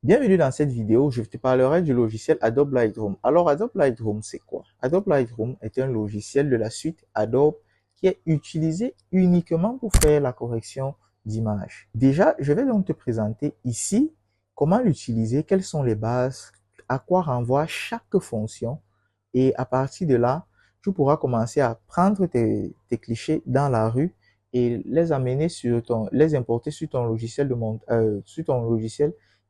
Bienvenue dans cette vidéo, je te parlerai du logiciel Adobe Lightroom. Alors Adobe Lightroom, c'est quoi? Adobe Lightroom est un logiciel de la suite Adobe qui est utilisé uniquement pour faire la correction d'images. Déjà, je vais donc te présenter ici comment l'utiliser, quelles sont les bases, à quoi renvoie chaque fonction et à partir de là, tu pourras commencer à prendre tes clichés dans la rue et les amener les importer sur ton logiciel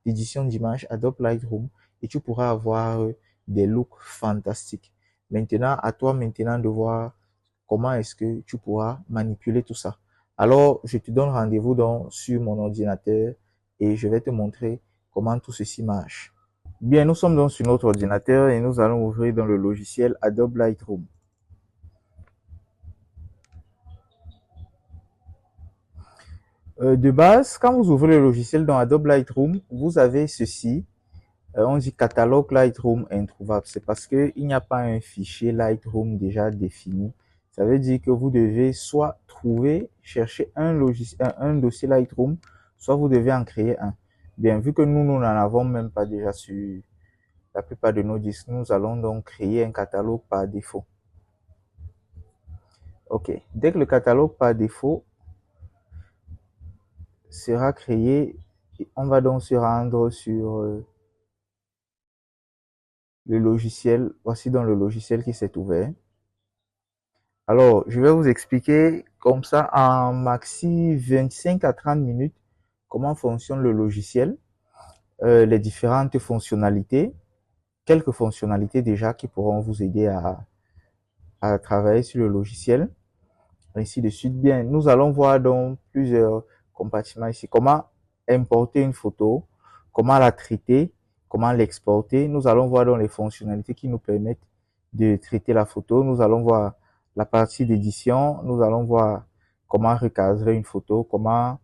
d'édition d'images Adobe Lightroom et tu pourras avoir des looks fantastiques. Maintenant, à toi maintenant de voir comment est-ce que tu pourras manipuler tout ça. Alors, je te donne rendez-vous donc sur mon ordinateur et je vais te montrer comment tout ceci marche. Bien, nous sommes donc sur notre ordinateur et nous allons ouvrir dans le logiciel Adobe Lightroom. De base, quand vous ouvrez le logiciel dans Adobe Lightroom, vous avez ceci. On dit catalogue Lightroom introuvable. C'est parce qu'il n'y a pas un fichier Lightroom déjà défini. Ça veut dire que vous devez soit chercher un dossier Lightroom, soit vous devez en créer un. Bien, vu que nous n'en avons même pas déjà sur la plupart de nos disques, nous allons donc créer un catalogue par défaut. Ok, dès que le catalogue par défaut sera créé, on va donc se rendre sur le logiciel. Voici donc le logiciel qui s'est ouvert. Alors, je vais vous expliquer comme ça en maxi 25 à 30 minutes comment fonctionne le logiciel, les différentes fonctionnalités, quelques fonctionnalités déjà qui pourront vous aider à travailler sur le logiciel, ainsi de suite. Bien, nous allons voir donc plusieurs compartiments ici. Comment importer une photo, comment la traiter, comment l'exporter. Nous allons voir donc les fonctionnalités qui nous permettent de traiter la photo. Nous allons voir la partie d'édition. Nous allons voir comment recadrer une photo, comment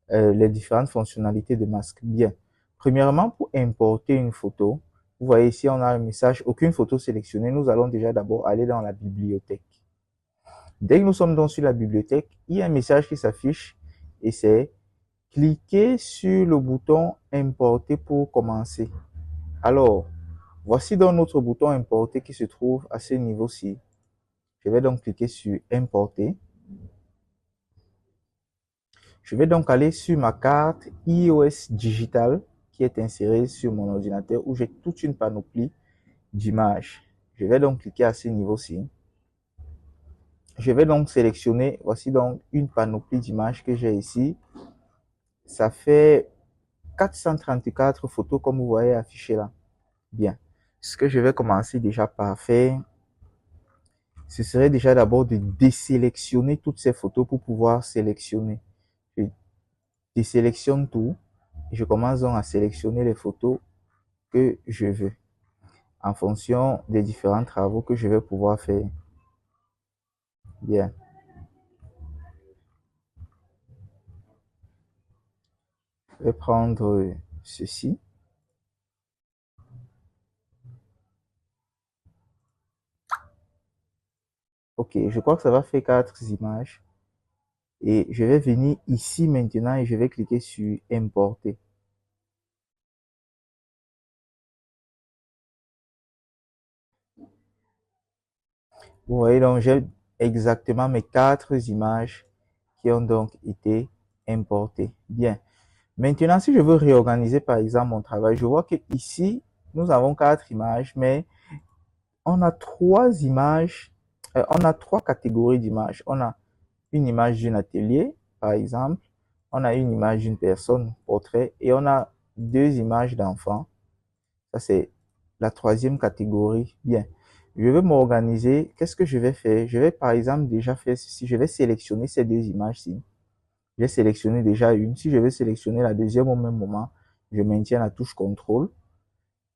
les différentes fonctionnalités de masque. Bien. Premièrement, pour importer une photo, vous voyez ici, on a un message, aucune photo sélectionnée. Nous allons déjà d'abord aller dans la bibliothèque. Dès que nous sommes donc sur la bibliothèque, il y a un message qui s'affiche et c'est cliquez sur le bouton importer pour commencer. Alors, voici donc notre bouton importer qui se trouve à ce niveau-ci. Je vais donc cliquer sur importer. Je vais donc aller sur ma carte iOS Digital qui est insérée sur mon ordinateur où j'ai toute une panoplie d'images. Je vais donc cliquer à ce niveau-ci. Je vais donc sélectionner, voici donc une panoplie d'images que j'ai ici. Ça fait 434 photos comme vous voyez affichées là. Bien. Ce que je vais commencer déjà par faire, ce serait déjà d'abord de désélectionner toutes ces photos pour pouvoir sélectionner. Je désélectionne tout et je commence donc à sélectionner les photos que je veux en fonction des différents travaux que je vais pouvoir faire. Bien. Je vais prendre ceci. Ok, je crois que ça va faire 4 images. Et je vais venir ici maintenant et je vais cliquer sur importer. Vous voyez donc j'ai exactement mes 4 images qui ont donc été importées. Bien. Maintenant, si je veux réorganiser par exemple mon travail, je vois que ici nous avons 4 images, mais on a 3 images, on a 3 catégories d'images. On a une image d'un atelier, par exemple. On a une image d'une personne, portrait, et on a 2 images d'enfants. Ça, c'est la 3e catégorie. Bien. Je vais m'organiser. Qu'est-ce que je vais faire? Je vais, par exemple, déjà faire ceci. Je vais sélectionner ces 2 images-ci. J'ai sélectionné déjà une. Si je veux sélectionner la deuxième au même moment, je maintiens la touche CTRL.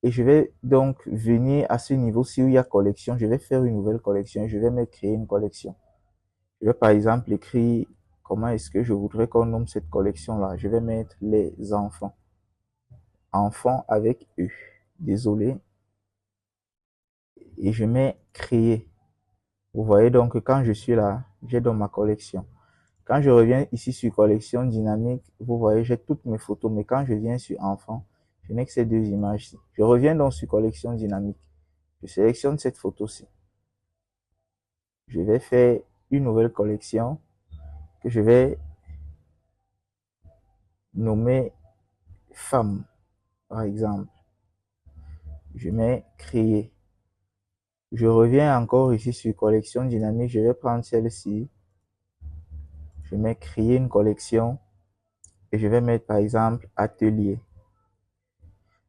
Et je vais donc venir à ce niveau-ci où il y a collection. Je vais faire une nouvelle collection. Je vais créer une collection. Je vais par exemple écrire comment est-ce que je voudrais qu'on nomme cette collection-là. Je vais mettre les enfants. Enfants avec E. Désolé. Et je mets créer. Vous voyez donc que quand je suis là, j'ai dans ma collection. Quand je reviens ici sur collection dynamique, vous voyez, j'ai toutes mes photos. Mais quand je viens sur enfants, Je n'ai que ces deux images-ci. Je reviens donc sur collection dynamique. Je sélectionne cette photo-ci. Je vais faire une nouvelle collection que je vais nommer femme, par exemple. Je mets créer. Je reviens encore ici sur collection dynamique. Je vais prendre celle-ci. Je mets créer une collection et je vais mettre par exemple atelier.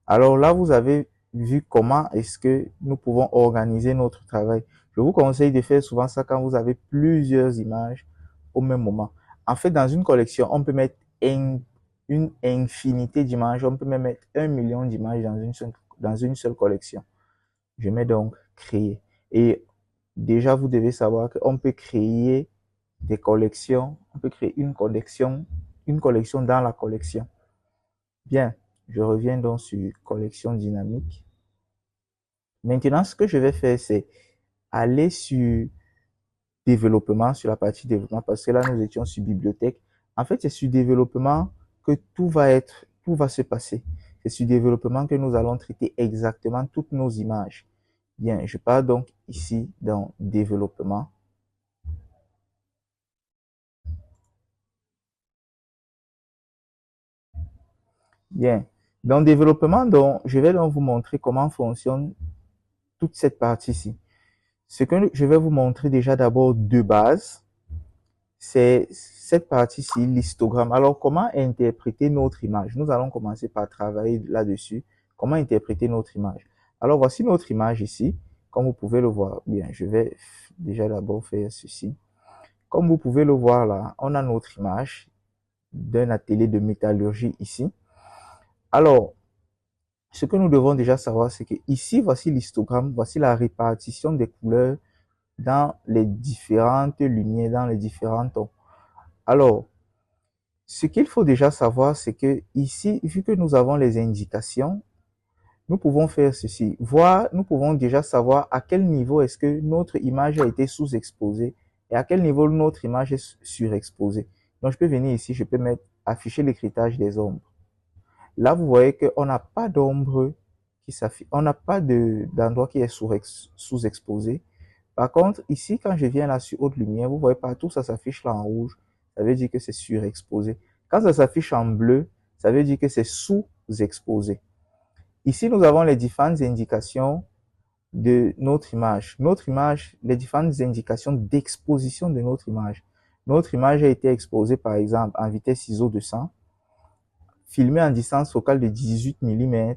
Alors là, vous avez vu comment est-ce que nous pouvons organiser notre travail. Je vous conseille de faire souvent ça quand vous avez plusieurs images au même moment. En fait, dans une collection, on peut mettre une infinité d'images. On peut même mettre 1 million d'images dans une seule collection. Je mets donc créer. Et déjà, vous devez savoir qu'on peut créer des collections. On peut créer une collection dans la collection. Bien, je reviens donc sur collection dynamique. Maintenant, ce que je vais faire, c'est aller sur développement, sur la partie développement, parce que là, nous étions sur bibliothèque. En fait, c'est sur développement que tout va se passer. C'est sur développement que nous allons traiter exactement toutes nos images. Bien, je pars donc ici dans développement. Bien, dans développement, donc, je vais donc vous montrer comment fonctionne toute cette partie-ci. Ce que je vais vous montrer déjà d'abord de base, c'est cette partie-ci, l'histogramme. Alors, comment interpréter notre image? Nous allons commencer par travailler là-dessus. Comment interpréter notre image? Alors, voici notre image ici. Comme vous pouvez le voir, bien, je vais déjà d'abord faire ceci. Comme vous pouvez le voir là, on a notre image d'un atelier de métallurgie ici. Alors, ce que nous devons déjà savoir, c'est que ici, voici l'histogramme, voici la répartition des couleurs dans les différentes lumières, dans les différents tons. Alors, ce qu'il faut déjà savoir, c'est que ici, vu que nous avons les indications, nous pouvons faire ceci. Nous pouvons déjà savoir à quel niveau est-ce que notre image a été sous-exposée et à quel niveau notre image est surexposée. Donc, je peux venir ici, je peux mettre afficher l'écritage des ombres. Là, vous voyez qu'on n'a pas d'ombre qui s'affiche, on n'a pas d'endroit qui est sous-exposé. Par contre, ici, quand je viens là sur haute lumière, vous voyez partout, ça s'affiche là en rouge. Ça veut dire que c'est surexposé. Quand ça s'affiche en bleu, ça veut dire que c'est sous-exposé. Ici, nous avons les différentes indications de notre image. Notre image, les différentes indications d'exposition de notre image. Notre image a été exposée, par exemple, en vitesse ISO 200, filmée en distance focale de 18 mm,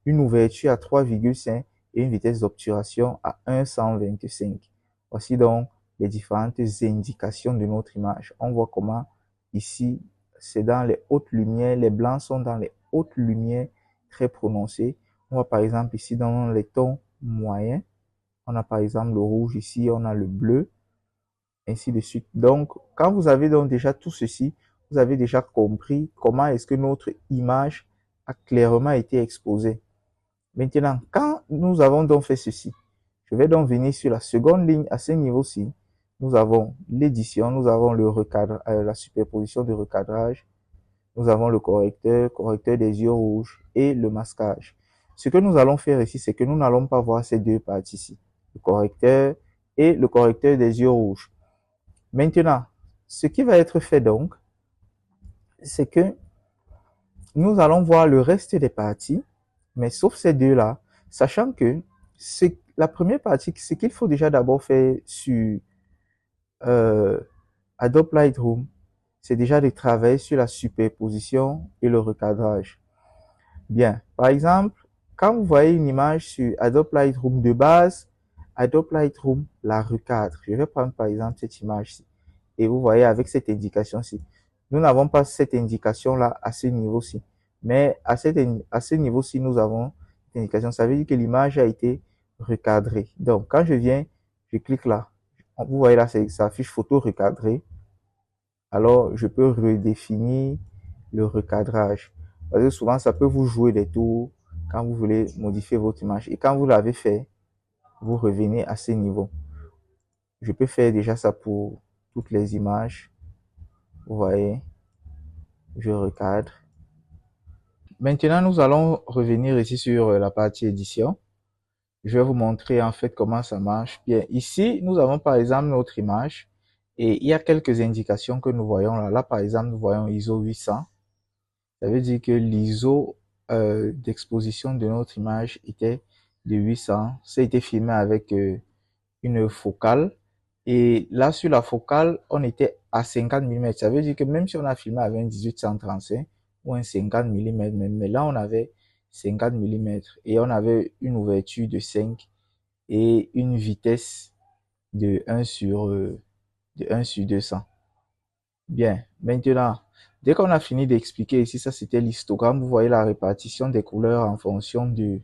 une ouverture à 3,5 et une vitesse d'obturation à 1,125. Voici donc les différentes indications de notre image. On voit comment ici, c'est dans les hautes lumières, les blancs sont dans les hautes lumières très prononcées. On voit par exemple ici dans les tons moyens, on a par exemple le rouge ici, on a le bleu, ainsi de suite. Donc, quand vous avez donc déjà tout ceci, vous avez déjà compris comment est-ce que notre image a clairement été exposée. Maintenant, quand nous avons donc fait ceci, je vais donc venir sur la seconde ligne à ce niveau-ci. Nous avons l'édition, nous avons le recadre, la superposition de recadrage, nous avons le correcteur des yeux rouges et le masquage. Ce que nous allons faire ici, c'est que nous n'allons pas voir ces deux parties-ci, le correcteur et le correcteur des yeux rouges. Maintenant, ce qui va être fait donc, c'est que nous allons voir le reste des parties, mais sauf ces deux-là, sachant que la première partie, ce qu'il faut déjà d'abord faire sur Adobe Lightroom, c'est déjà de travailler sur la superposition et le recadrage. Bien, par exemple, quand vous voyez une image sur Adobe Lightroom de base, Adobe Lightroom la recadre. Je vais prendre par exemple cette image-ci. Et vous voyez avec cette indication-ci. Nous n'avons pas cette indication-là à ce niveau-ci. Mais à ce niveau-ci, nous avons cette indication. Ça veut dire que l'image a été recadrée. Donc, quand je viens, je clique là. Vous voyez là, ça affiche photo recadrée. Alors, je peux redéfinir le recadrage. Parce que souvent, ça peut vous jouer des tours quand vous voulez modifier votre image. Et quand vous l'avez fait, vous revenez à ce niveau. Je peux faire déjà ça pour toutes les images. Vous voyez, je recadre. maintenant, nous allons revenir ici sur la partie édition. Je vais vous montrer en fait comment ça marche. Bien, ici, nous avons par exemple notre image et il y a quelques indications que nous voyons là. Là, par exemple, nous voyons ISO 800. Ça veut dire que l'ISO d'exposition de notre image était de 800. Ça a été filmé avec une focale. Et là, sur la focale, on était à 50 mm. Ça veut dire que même si on a filmé avec un 18-135 ou un 50 mm, mais là, on avait 50 mm et on avait une ouverture de 5 et une vitesse de 1 sur 200. Bien, maintenant, dès qu'on a fini d'expliquer ici, ça c'était l'histogramme, vous voyez la répartition des couleurs en fonction de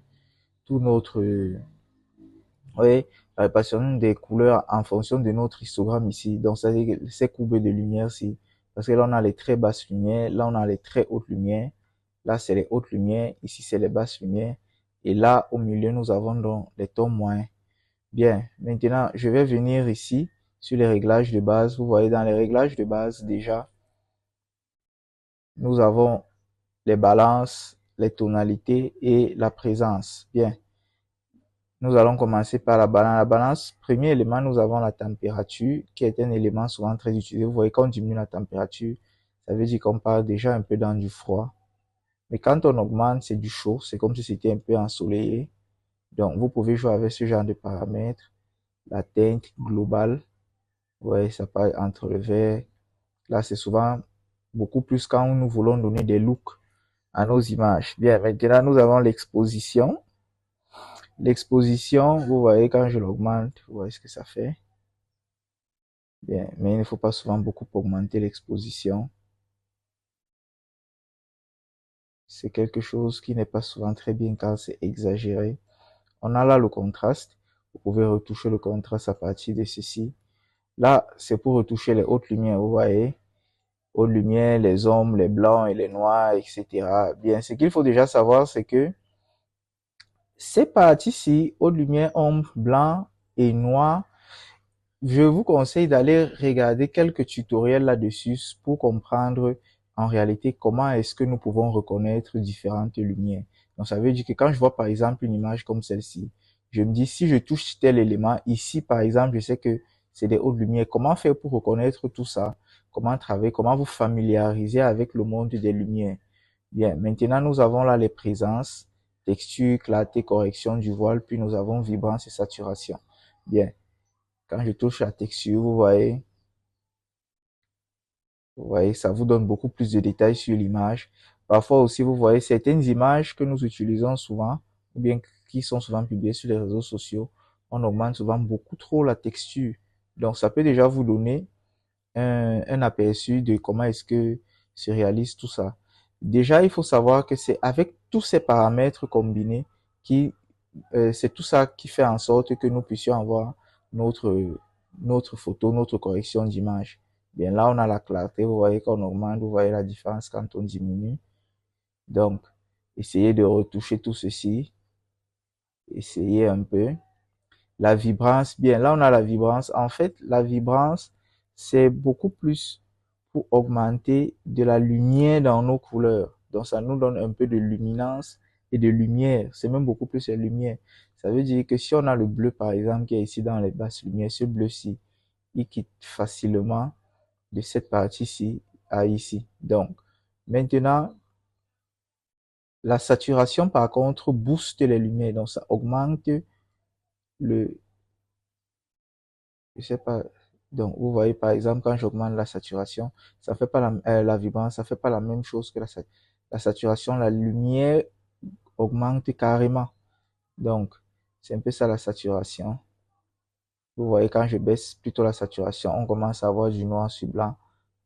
tout notre, oui, la répartition des couleurs en fonction de notre histogramme ici. Donc, ça veut dire que ces courbes de lumière ici, parce que là on a les très basses lumières, là on a les très hautes lumières, là c'est les hautes lumières, ici c'est les basses lumières, et là au milieu nous avons donc les tons moyens. Bien, maintenant je vais venir ici sur les réglages de base. Vous voyez dans les réglages de base déjà, nous avons les balances, les tonalités et la présence. Bien, nous allons commencer par la balance. La balance, premier élément, nous avons la température, qui est un élément souvent très utilisé. Vous voyez, quand on diminue la température, ça veut dire qu'on part déjà un peu dans du froid. Mais quand on augmente, c'est du chaud. C'est comme si c'était un peu ensoleillé. Donc, vous pouvez jouer avec ce genre de paramètres. La teinte globale, vous voyez, ça part entre le vert. Là, c'est souvent beaucoup plus quand nous voulons donner des looks à nos images. Bien, maintenant, nous avons l'exposition. L'exposition, vous voyez, quand je l'augmente, vous voyez ce que ça fait. Bien, mais il ne faut pas souvent beaucoup augmenter l'exposition. C'est quelque chose qui n'est pas souvent très bien quand c'est exagéré. On a là le contraste. Vous pouvez retoucher le contraste à partir de ceci. Là, c'est pour retoucher les hautes lumières, vous voyez. Hautes lumières, les ombres, les blancs et les noirs, etc. Bien, ce qu'il faut déjà savoir, c'est que ces parties-ci, haute lumière, ombre, blanc et noir, je vous conseille d'aller regarder quelques tutoriels là-dessus pour comprendre en réalité comment est-ce que nous pouvons reconnaître différentes lumières. Donc ça veut dire que quand je vois par exemple une image comme celle-ci, je me dis si je touche tel élément, ici par exemple, je sais que c'est des hautes lumières. Comment faire pour reconnaître tout ça? Comment travailler? Comment vous familiariser avec le monde des lumières? Bien, maintenant nous avons là les présences, texture, clarté, correction du voile, puis nous avons vibrance et saturation. Bien. Quand je touche la texture, vous voyez, ça vous donne beaucoup plus de détails sur l'image. Parfois aussi, vous voyez certaines images que nous utilisons souvent, ou bien qui sont souvent publiées sur les réseaux sociaux, on augmente souvent beaucoup trop la texture. Donc, ça peut déjà vous donner un aperçu de comment est-ce que se réalise tout ça. Déjà, il faut savoir que c'est avec tous ces paramètres combinés qui c'est tout ça qui fait en sorte que nous puissions avoir notre, notre photo, notre correction d'image. Bien là, on a la clarté, vous voyez qu'on augmente, vous voyez la différence quand on diminue. Donc, essayez de retoucher tout ceci. Essayez un peu. La vibrance, bien là, on a la vibrance. En fait, la vibrance, c'est beaucoup plus pour augmenter de la lumière dans nos couleurs. Donc, ça nous donne un peu de luminance et de lumière. C'est même beaucoup plus de lumière. Ça veut dire que si on a le bleu, par exemple, qui est ici dans les basses lumières, ce bleu-ci, il quitte facilement de cette partie-ci à ici. Donc, maintenant, la saturation, par contre, booste les lumières. Donc, ça augmente le, je sais pas. Donc, vous voyez, par exemple, quand j'augmente la saturation, ça fait pas la vibrance, ça fait pas la même chose que la saturation. La lumière augmente carrément. Donc, c'est un peu ça la saturation. Vous voyez, quand je baisse plutôt la saturation, on commence à avoir du noir sur blanc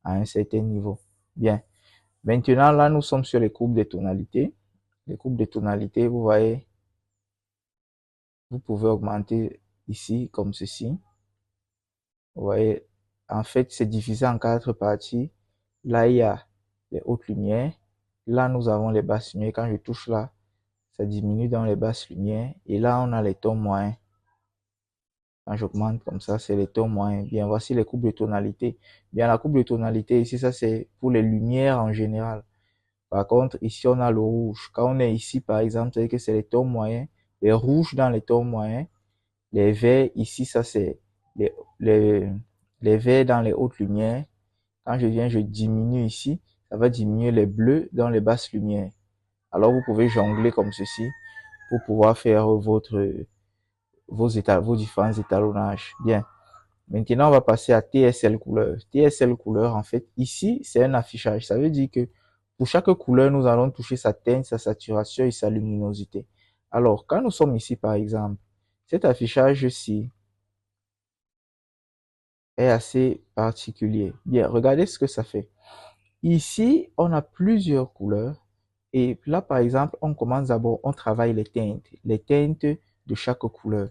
à un certain niveau. Bien. Maintenant, là, nous sommes sur les courbes des tonalités. Les courbes des tonalités, vous voyez, vous pouvez augmenter ici, comme ceci. Vous voyez, en fait, c'est divisé en 4 parties. Là, il y a les hautes lumières. Là, nous avons les basses lumières. Quand je touche là, ça diminue dans les basses lumières. Et là, on a les tons moyens. Quand j'augmente comme ça, c'est les tons moyens. Bien, voici les courbes de tonalité. Bien, la courbe de tonalité ici, ça c'est pour les lumières en général. Par contre, ici, on a le rouge. Quand on est ici, par exemple, c'est que c'est les tons moyens, les rouges dans les tons moyens, les verts ici, ça c'est les, les, les verts dans les hautes lumières. Quand je viens, je diminue ici, ça va diminuer les bleus dans les basses lumières. Alors, vous pouvez jongler comme ceci pour pouvoir faire vos différents étalonnages. Bien. Maintenant, on va passer à TSL couleur. TSL couleur, en fait, ici, c'est un affichage. Ça veut dire que pour chaque couleur, nous allons toucher sa teinte, sa saturation et sa luminosité. Alors, quand nous sommes ici, par exemple, cet affichage-ci est assez particulier. Bien, regardez ce que ça fait. Ici, on a plusieurs couleurs. Et là, par exemple, on commence d'abord, on travaille les teintes de chaque couleur.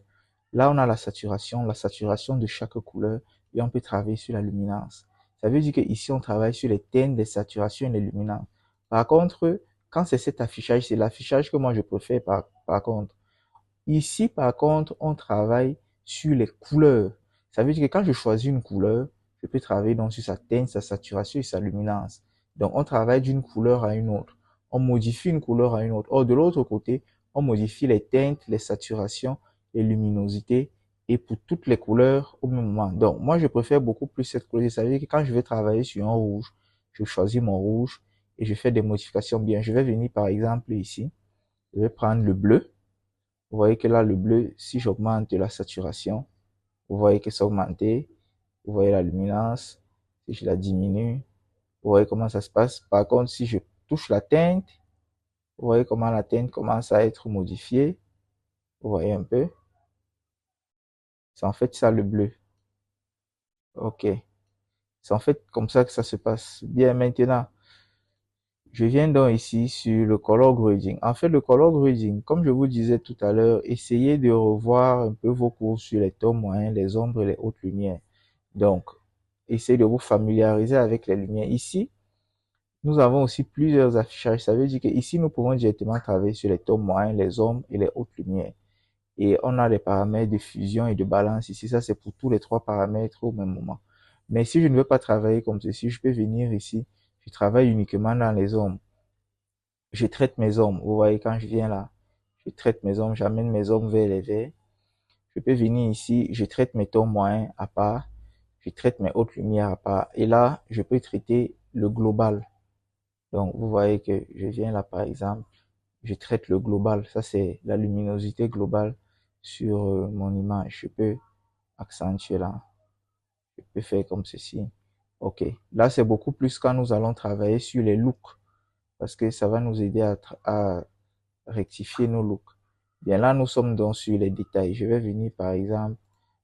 Là, on a la saturation de chaque couleur et on peut travailler sur la luminance. Ça veut dire qu'ici, on travaille sur les teintes, les saturations et les luminances. Par contre, quand c'est cet affichage, c'est l'affichage que moi je préfère par contre. Ici, par contre, on travaille sur les couleurs. Ça veut dire que quand je choisis une couleur, je peux travailler donc sur sa teinte, sa saturation et sa luminance. Donc, on travaille d'une couleur à une autre. On modifie une couleur à une autre. Or, de l'autre côté, on modifie les teintes, les saturations, les luminosités et pour toutes les couleurs au même moment. Donc, moi, je préfère beaucoup plus cette couleur. Ça veut dire que quand je vais travailler sur un rouge, je choisis mon rouge et je fais des modifications bien. Je vais venir, par exemple, ici. Je vais prendre le bleu. Vous voyez que là, le bleu, si j'augmente la saturation, vous voyez que c'est augmenté. Vous voyez la luminance. Si je la diminue, vous voyez comment ça se passe. Par contre, si je touche la teinte, vous voyez comment la teinte commence à être modifiée. Vous voyez un peu. C'est en fait ça le bleu. OK. C'est en fait comme ça que ça se passe. Bien, maintenant, je viens donc ici sur le color grading. En fait, le color grading, comme je vous disais tout à l'heure, essayez de revoir un peu vos cours sur les tons moyens, les ombres et les hautes lumières. Donc, essayez de vous familiariser avec les lumières. Ici, nous avons aussi plusieurs affichages. Ça veut dire que ici, nous pouvons directement travailler sur les tons moyens, les ombres et les hautes lumières. Et on a les paramètres de fusion et de balance ici. Ça, c'est pour tous les trois paramètres au même moment. Mais si je ne veux pas travailler comme ceci, je peux venir ici. Je travaille uniquement dans les ombres. Je traite mes ombres. Vous voyez, quand je viens là, je traite mes ombres, j'amène mes ombres vers les verts. Je peux venir ici, je traite mes tons moyens à part. Je traite mes hautes lumières à part. Et là, je peux traiter le global. Donc, vous voyez que je viens là, par exemple, je traite le global. Ça, c'est la luminosité globale sur mon image. Je peux accentuer là. Je peux faire comme ceci. OK. Là, c'est beaucoup plus quand nous allons travailler sur les looks. Parce que ça va nous aider à rectifier nos looks. Bien, là, nous sommes donc sur les détails. Je vais venir, par exemple,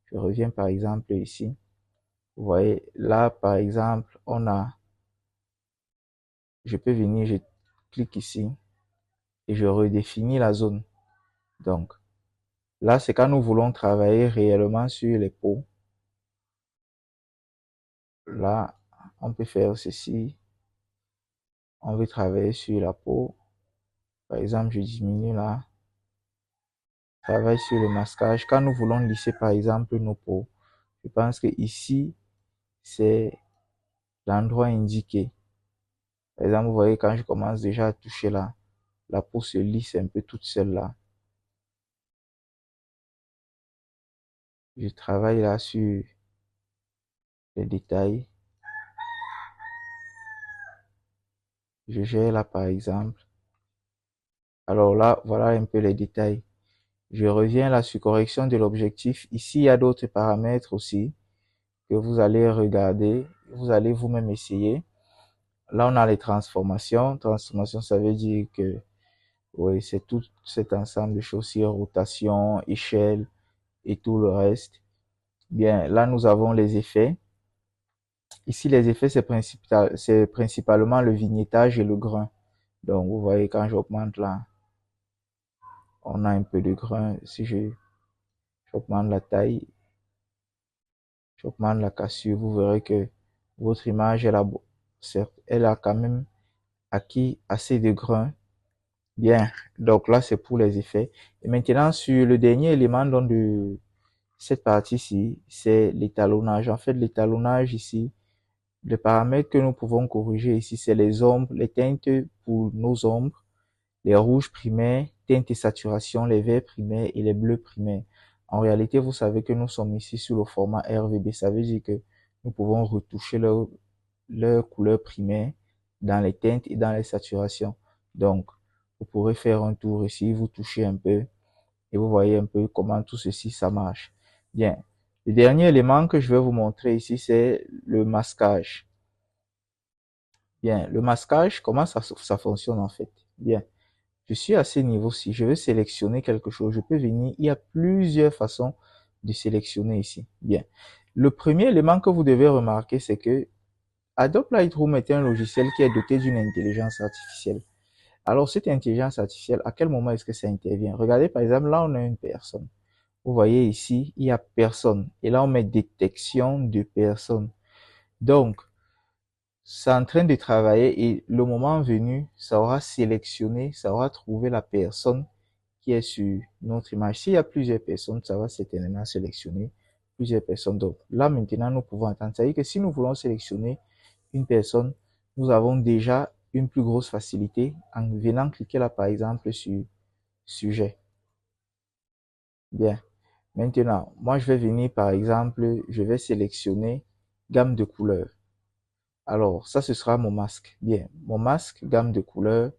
je reviens, par exemple, ici. Vous voyez, là, par exemple, je peux venir, je clique ici et je redéfinis la zone. Donc, là, c'est quand nous voulons travailler réellement sur les peaux. Là, on peut faire ceci. On veut travailler sur la peau. Par exemple, je diminue là. Travaille sur le masquage. Quand nous voulons lisser, par exemple, nos peaux, je pense que ici, c'est l'endroit indiqué. Par exemple, vous voyez, quand je commence déjà à toucher là, la peau se lisse un peu toute seule là. Je travaille là sur les détails. Je gère là, par exemple. Alors là, voilà un peu les détails. Je reviens là sur correction de l'objectif. Ici, il y a d'autres paramètres aussi que vous allez regarder. Vous allez vous-même essayer. Là, on a les transformations. Transformation, ça veut dire que oui, c'est tout cet ensemble de choses sur rotation, échelle et tout le reste. Bien, là, nous avons les effets. Ici, les effets, c'est principalement le vignettage et le grain. Donc, vous voyez, quand j'augmente là, on a un peu de grain. Si j'augmente la taille, j'augmente la cassure, vous verrez que votre image, certes, elle a quand même acquis assez de grain. Bien, donc là, c'est pour les effets. Et maintenant, sur le dernier élément donc, de cette partie-ci, c'est l'étalonnage. En fait, l'étalonnage ici, Les paramètres que nous pouvons corriger ici, c'est les ombres, les teintes pour nos ombres, les rouges primaires, teinte et saturation, les verts primaires et les bleus primaires. En réalité, vous savez que nous sommes ici sur le format RVB. Ça veut dire que nous pouvons retoucher leur couleur primaire dans les teintes et dans les saturations. Donc, vous pourrez faire un tour ici, vous touchez un peu et vous voyez un peu comment tout ceci, ça marche. Bien. Le dernier élément que je vais vous montrer ici, c'est le masquage. Bien. Le masquage, comment ça fonctionne en fait? Bien. Je suis à ce niveau-ci. Je vais sélectionner quelque chose. Je peux venir. Il y a plusieurs façons de sélectionner ici. Bien. Le premier élément que vous devez remarquer, c'est que Adobe Lightroom est un logiciel qui est doté d'une intelligence artificielle. Alors, cette intelligence artificielle, à quel moment est-ce que ça intervient? Regardez, par exemple, là, on a une personne. Vous voyez ici, il y a personne. Et là, on met détection de personne. Donc, c'est en train de travailler et le moment venu, ça aura sélectionné, ça aura trouvé la personne qui est sur notre image. S'il y a plusieurs personnes, ça va certainement sélectionner plusieurs personnes. Donc, là, maintenant, nous pouvons attendre. C'est-à-dire que si nous voulons sélectionner une personne, nous avons déjà une plus grosse facilité en venant cliquer là, par exemple, sur sujet. Bien. Maintenant, moi, je vais venir, par exemple, je vais sélectionner gamme de couleurs. Alors, ça, ce sera mon masque. Bien. Mon masque, gamme de couleurs.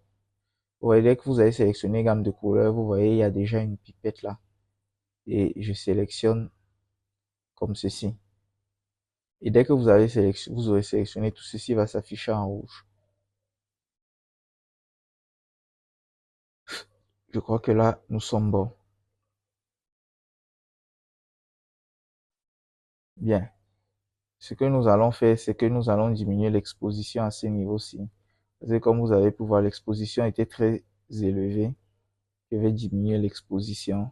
Vous voyez, dès que vous avez sélectionné gamme de couleurs, vous voyez, il y a déjà une pipette là. Et je sélectionne comme ceci. Et dès que vous aurez sélectionné, tout ceci va s'afficher en rouge. Je crois que là, nous sommes bons. Bien. Ce que nous allons faire, c'est que nous allons diminuer l'exposition à ce niveau-ci. Parce que comme vous avez pu voir, l'exposition était très élevée. Je vais diminuer l'exposition.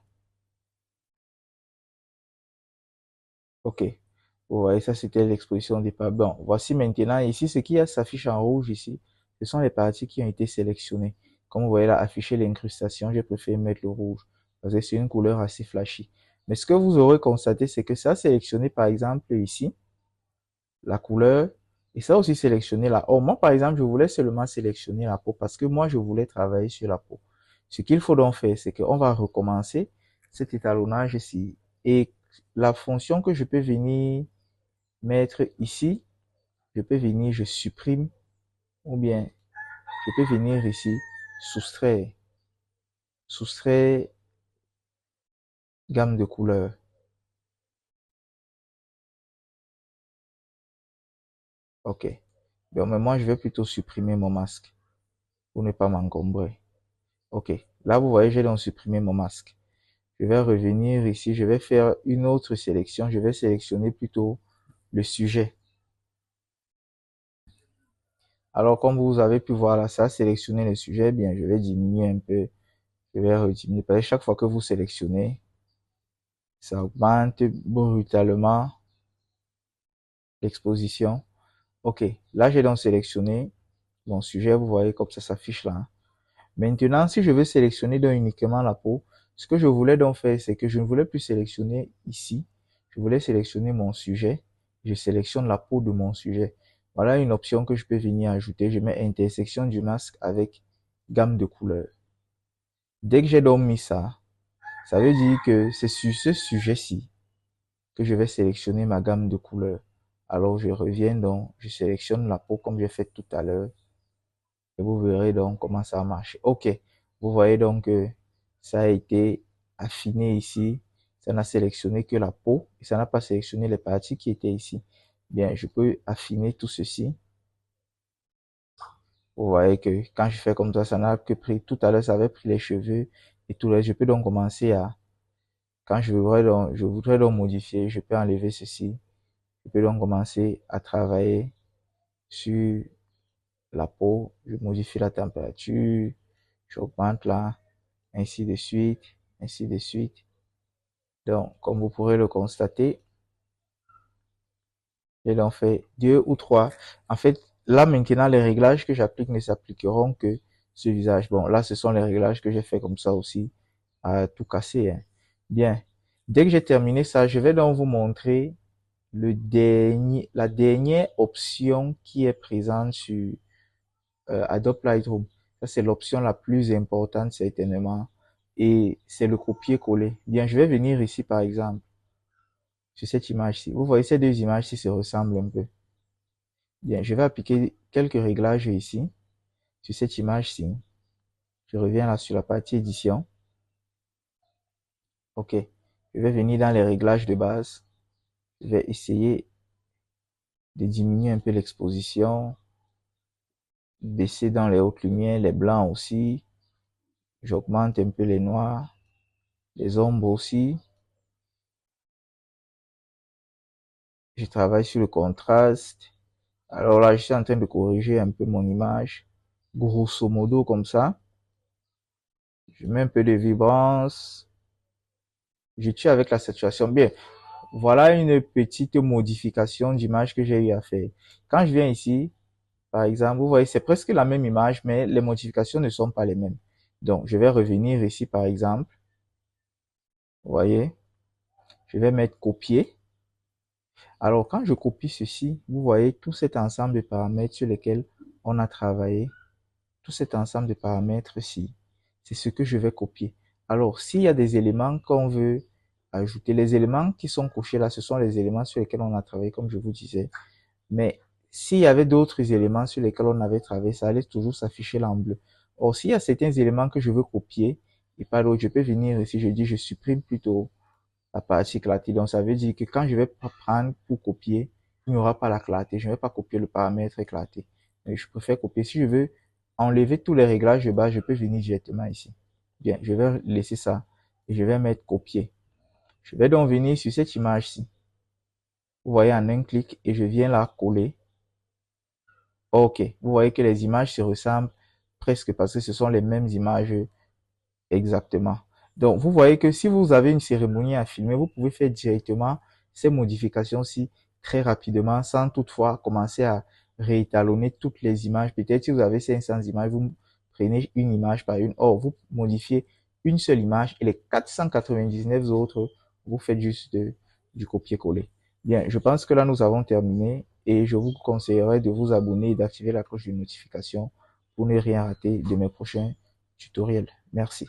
OK. Vous voyez, ça c'était l'exposition au départ. Bon, voici maintenant ici ce qui s'affiche en rouge ici. Ce sont les parties qui ont été sélectionnées. Comme vous voyez là, afficher l'incrustation, j'ai préféré mettre le rouge. Parce que c'est une couleur assez flashy. Mais ce que vous aurez constaté, c'est que ça a sélectionné par exemple ici, la couleur. Et ça a aussi sélectionné la... Oh, moi par exemple, je voulais seulement sélectionner la peau parce que moi je voulais travailler sur la peau. Ce qu'il faut donc faire, c'est qu'on va recommencer cet étalonnage ici. Et la fonction que je peux venir mettre ici, je peux venir, je supprime, ou bien je peux venir ici, soustraire gamme de couleurs. OK. Bon, mais moi, je vais plutôt supprimer mon masque pour ne pas m'encombrer. OK. Là, vous voyez, j'ai donc supprimé mon masque. Je vais revenir ici, je vais faire une autre sélection. Je vais sélectionner plutôt le sujet. Alors, comme vous avez pu voir là, ça a sélectionné le sujet. Bien, je vais diminuer un peu. Je vais rediminuer. Parce que chaque fois que vous sélectionnez, ça augmente brutalement l'exposition. OK. Là, j'ai donc sélectionné mon sujet. Vous voyez comme ça s'affiche là. Maintenant, si je veux sélectionner donc uniquement la peau, ce que je voulais donc faire, c'est que je ne voulais plus sélectionner ici. Je voulais sélectionner mon sujet. Je sélectionne la peau de mon sujet. Voilà une option que je peux venir ajouter. Je mets intersection du masque avec gamme de couleurs. Dès que j'ai donc mis ça, ça veut dire que c'est sur ce sujet-ci que je vais sélectionner ma gamme de couleurs. Alors je reviens donc, je sélectionne la peau comme j'ai fait tout à l'heure. Et vous verrez donc comment ça marche. OK. Vous voyez donc que ça a été affiné ici. Ça n'a sélectionné que la peau et ça n'a pas sélectionné les parties qui étaient ici. Bien, je peux affiner tout ceci. Vous voyez que quand je fais comme ça n'a que pris, tout à l'heure, ça avait pris les cheveux et tout le, je peux donc commencer à, quand je voudrais donc modifier, je peux enlever ceci. Je peux donc commencer à travailler sur la peau. Je modifie la température, j'augmente là, ainsi de suite, ainsi de suite. Donc, comme vous pourrez le constater, j'ai donc fait deux ou trois. En fait, là maintenant, les réglages que j'applique ne s'appliqueront que sur visage. Bon, là, ce sont les réglages que j'ai fait comme ça aussi, à tout casser. Hein. Bien. Dès que j'ai terminé ça, je vais donc vous montrer la dernière option qui est présente sur Adobe Lightroom. Ça, c'est l'option la plus importante, certainement. Et c'est le copier-coller. Bien, je vais venir ici, par exemple, sur cette image-ci. Vous voyez, ces deux images-ci se ressemblent un peu. Bien, je vais appliquer quelques réglages ici, sur cette image-ci. Je reviens là sur la partie édition. OK. Je vais venir dans les réglages de base. Je vais essayer de diminuer un peu l'exposition, baisser dans les hautes lumières, les blancs aussi. J'augmente un peu les noirs, les ombres aussi. Je travaille sur le contraste. Alors là, je suis en train de corriger un peu mon image, grosso modo comme ça. Je mets un peu de vibrance. Je tue avec la saturation. Bien, voilà une petite modification d'image que j'ai eu à faire. Quand je viens ici, par exemple, vous voyez, c'est presque la même image, mais les modifications ne sont pas les mêmes. Donc, je vais revenir ici, par exemple. Vous voyez, je vais mettre copier. Alors, quand je copie ceci, vous voyez tout cet ensemble de paramètres sur lesquels on a travaillé. Tout cet ensemble de paramètres-ci, c'est ce que je vais copier. Alors, s'il y a des éléments qu'on veut ajouter, les éléments qui sont cochés là, ce sont les éléments sur lesquels on a travaillé, comme je vous disais. Mais s'il y avait d'autres éléments sur lesquels on avait travaillé, ça allait toujours s'afficher là en bleu. Or, s'il y a certains éléments que je veux copier et pas d'autres, je peux venir ici, je dis, je supprime plutôt la partie clarté. Donc, ça veut dire que quand je vais prendre pour copier, il n'y aura pas la clarté. Je ne vais pas copier le paramètre clarté. Mais je préfère copier. Si je veux enlever tous les réglages de base, je peux venir directement ici. Bien, je vais laisser ça et je vais mettre copier. Je vais donc venir sur cette image-ci. Vous voyez en un clic et je viens la coller. OK. Vous voyez que les images se ressemblent presque parce que ce sont les mêmes images exactement. Donc, vous voyez que si vous avez une cérémonie à filmer, vous pouvez faire directement ces modifications-ci très rapidement sans toutefois commencer à réétalonner toutes les images. Peut-être si vous avez 500 images, vous prenez une image par une. Or, vous modifiez une seule image et les 499 autres, vous faites juste du copier-coller. Bien, je pense que là, nous avons terminé et je vous conseillerais de vous abonner et d'activer la cloche de notification pour ne rien rater de mes prochains tutoriels. Merci.